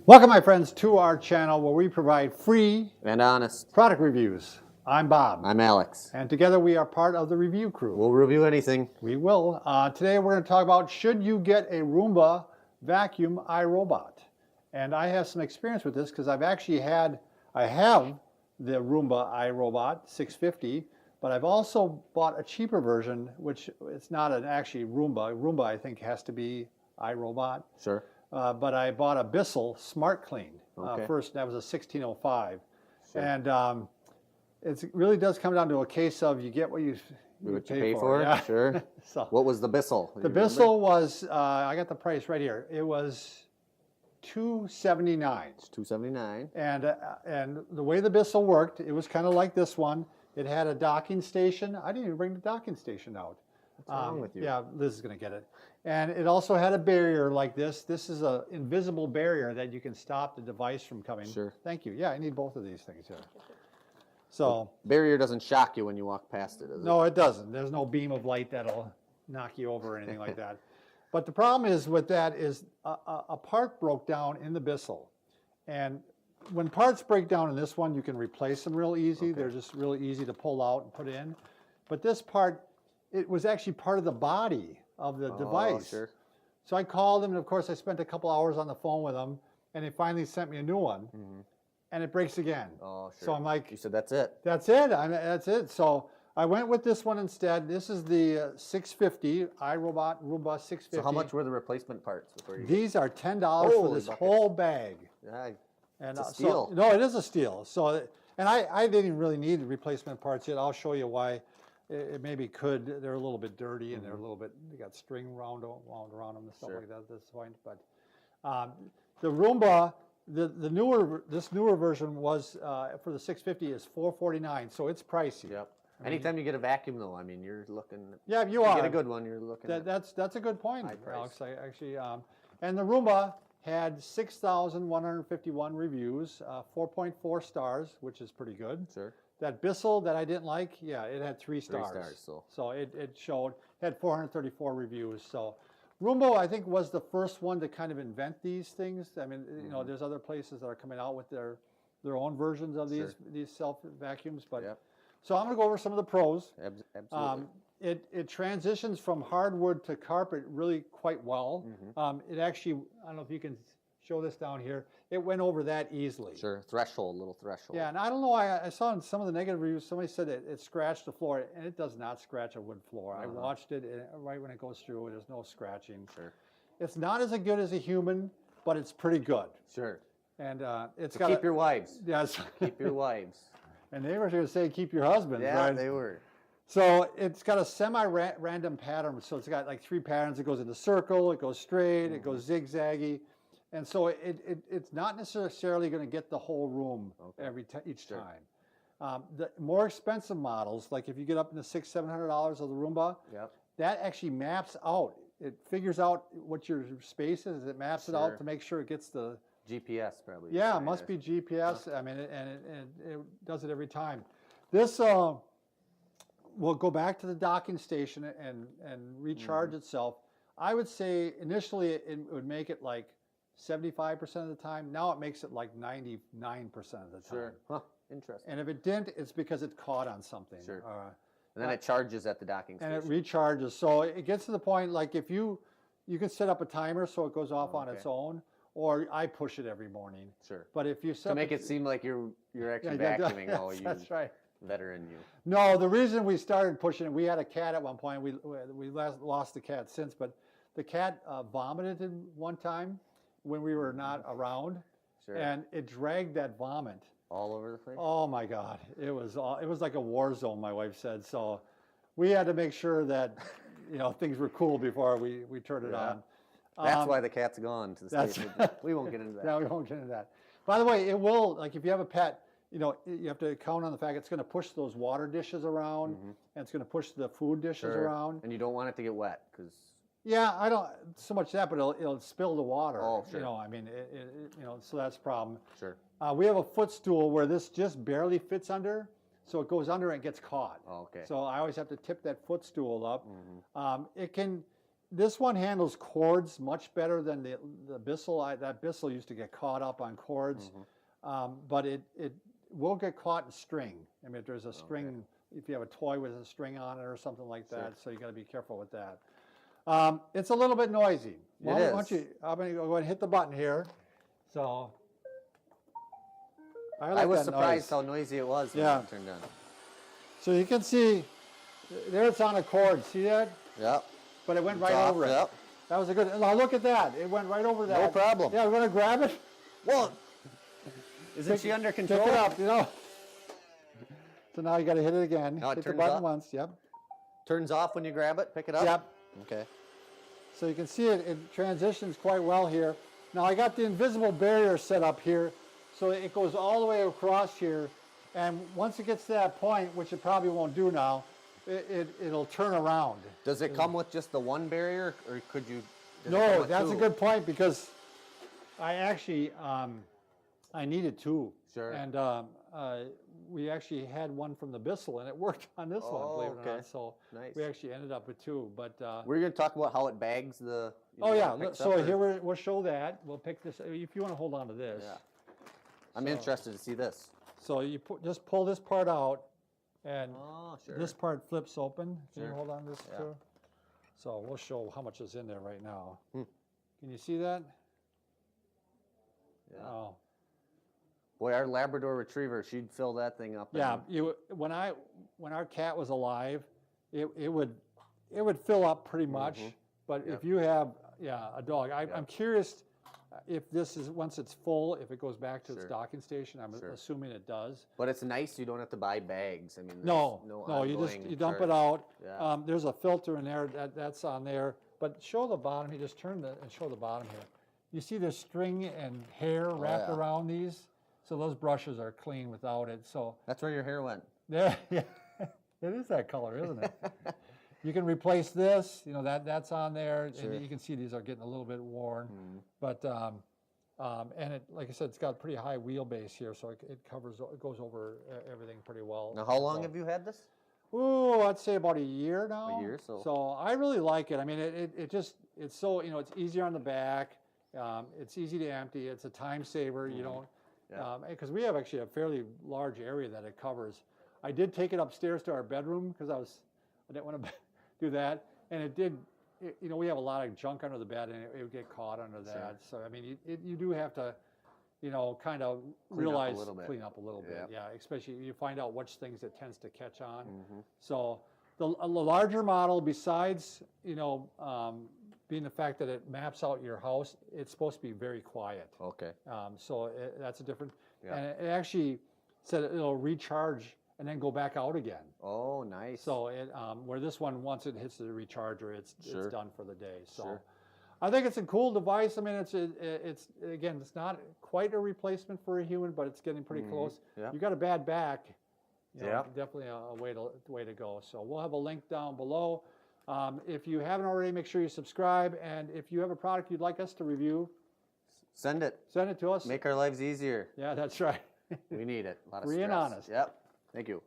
Welcome, my friends, to our channel where we provide free and honest product reviews. I'm Bob. I'm Alex. And together we are part of the review crew. We'll review anything. We will. Today we're going to talk about should you get a Roomba vacuum I-Robot. And I have some experience with this because I have the Roomba I-Robot 650, but I've also bought a cheaper version, which it's not an actually Roomba. Roomba, I think, has to be I-Robot. Sure. But I bought a Bissell Smart Clean first. That was a 1605. Sure. And it really does come down to a case of you get what you pay for. Yeah. Sure. So, what was the Bissell? The Bissell was, I got the price right here. It was $279. It's $279. And the way the Bissell worked, it was kind of like this one. It had a docking station. I didn't even bring the docking station out. What's wrong with you? Yeah, Liz is going to get it. And it also had a barrier like this. This is an invisible barrier that you can stop the device from coming. Sure. Thank you. Yeah, I need both of these things here. So the barrier doesn't shock you when you walk past it, does it? No, it doesn't. There's no beam of light that'll knock you over or anything like that. But the problem is with that is a part broke down in the Bissell. And when parts break down in this one, you can replace them real easy. They're just really easy to pull out and put in. But this part, it was actually part of the body of the device. Sure. So I called them, and of course I spent a couple hours on the phone with them, and they finally sent me a new one, and it breaks again. Oh, sure. So I'm like, you said that's it. That's it. That's it. So I went with this one instead. This is the 650 I-Robot Roomba 650. So how much were the replacement parts? These are $10 for this whole bag. Yeah, and it's a steal. So, no, it is a steal. So, and I didn't really need replacement parts yet. I'll show you why. It maybe could. They're a little bit dirty, and they're a little bit. They got string wound around them and stuff like that at this point. But the Roomba, this newer version was for the 650 is $449, so it's pricey. Yep. Anytime you get a vacuum, though, I mean, you're looking. Yeah, you are. Get a good one. You're looking. That's a good point, Alex. I actually, and the Roomba had 6,151 reviews, 4.4 stars, which is pretty good. Sure. That Bissell that I didn't like, yeah, it had 3 stars. 3 stars, so it showed, had 434 reviews. So Roomba, I think, was the first one to kind of invent these things. I mean, you know, there's other places that are coming out with their own versions of these self vacuums. But so I'm going to go over some of the pros. Absolutely. It transitions from hardwood to carpet really quite well. It actually, I don't know if you can show this down here, it went over that easily. Sure, little threshold. Yeah, and I don't know, I saw in some of the negative reviews, somebody said it scratched the floor, and it does not scratch a wood floor. I watched it, and right when it goes through, there's no scratching. Sure. It's not as good as a human, but it's pretty good. Sure. And it's got keep your wives. Yes. Keep your wives. And they were going to say keep your husbands, yeah, right? they were. So it's got a semi-random pattern. So it's got like 3 patterns. It goes in a circle, it goes straight, it goes zigzaggy. And so it's not necessarily going to get the whole room each time. The more expensive models, like if you get up into $600-700 of the Roomba, that actually maps out. It figures out what your space is. It maps it out to make sure it gets the GPS probably. Yeah, it must be GPS. I mean, it does it every time. This will go back to the docking station and recharge itself. I would say initially it would make it like 75% of the time. Now it makes it like 99% of the time. Sure. Huh. Interesting. And if it didn't, it's because it caught on something. Sure. And then it charges at the docking station. And it recharges. So it gets to the point, like if you can set up a timer so it goes off on its own, or I push it every morning. Sure. But if you set to make it seem like you're actually vacuuming, that's right. Veteran you. No, the reason we started pushing it, we had a cat at one point. We lost the cat since, but the cat vomited one time when we were not around, and it dragged that vomit all over the place. Oh my God, it was like a war zone. My wife said so. We had to make sure that things were cool before we turned it on. That's why the cat's gone to the station. We won't get into that. No, we won't get into that. By the way, it will, like if you have a pet, you have to count on the fact it's going to push those water dishes around, and it's going to push the food dishes around. And you don't want it to get wet, because... Yeah, I don't so much that, but it'll spill the water. Oh, sure. I mean, so that's a problem. Sure. We have a footstool where this just barely fits under, so it goes under and gets caught. Oh, okay. So I always have to tip that footstool up. It can this one handles cords much better than the Bissell. That Bissell used to get caught up on cords, but it will get caught in string. I mean, if there's a string, if you have a toy with a string on it or something like that, so you got to be careful with that. It's a little bit noisy. It is. I'm going to go ahead and hit the button here. So I was surprised how noisy it was when it turned on. So you can see, there it's on a cord. See that? Yep. But it went right over it. Yep. That was a good. Now look at that. It went right over that. No problem. Yeah, we're going to grab it. Well, isn't she under control? Pick it up, you know. So now you got to hit it again. Now it hit the turns button off? once. Yep. Turns off when you grab it, pick it up? Yep. Okay. So you can see it transitions quite well here. Now I got the invisible barrier set up here, so it goes all the way across here, and once it gets to that point, which it probably won't do now, it'll turn around. Does it come with just the one barrier, or could you? No, that's a good point, because I actually I needed two. Sure. And we actually had one from the Bissell, and it worked on this one, believe it or not. So nice. we actually ended up with two. But we're going to talk about how it bags the. Oh yeah. So here we'll show that. We'll pick this. If you want to hold on to this. Yeah. I'm interested to see this. So you just pull this part out, and sure. this part flips open. Can you Sure. hold on to this Yeah. too? So we'll show how much is in there right now. Can you see that? Yeah. Oh. Boy, our Labrador Retriever, she'd fill that thing up. Yeah. When our cat was alive, it would fill up pretty much. But if you have a dog, I'm curious if this is, once it's full, if it goes back to its docking station. I'm assuming it does. But it's nice you don't have to buy bags. I mean, No, ongoing you dump it charge. out. Yeah. There's a filter in there that's on there. But show the bottom. You just turn and show the bottom here. You see there's string and hair wrapped around these. So those brushes are clean without it. So That's where your hair went. yeah, it is that color, isn't it? You can replace this. You know that's on there, Sure. and you can see these are getting a little bit worn. But and it, like I said, it's got a pretty high wheelbase here, so it goes over everything pretty well. Now, how long have you had this? Ooh, I'd say about a year now. A year, so. So I really like it. I mean, it's so, it's easier on the back. It's easy to empty. It's a time saver. You don't. Because we have actually a fairly large area that it covers. I did take it upstairs to our bedroom because I didn't want to do that, and it did. We have a lot of junk under the bed, and it would get caught under that. So I mean, you do have to, kind of clean up a little bit. Yeah, especially you find out which things it tends to catch on. So the larger model, besides being the fact that it maps out your house, it's supposed to be very quiet. Okay. So that's a different, and it actually said it'll recharge and then go back out again. Oh, nice. So where this one, once it hits the recharger, it's done for the day. So Sure. I think it's a cool device. I mean, it's again, it's not quite a replacement for a human, but it's getting pretty close. Yeah. You got a bad back, definitely a way to go. So we'll have a link down below. If you haven't already, make sure you subscribe. And if you have a product you'd like us to review, send it to us. Make our lives easier. Yeah, that's right. We need it. A lot of Free and stress. honest. Yep. Thank you.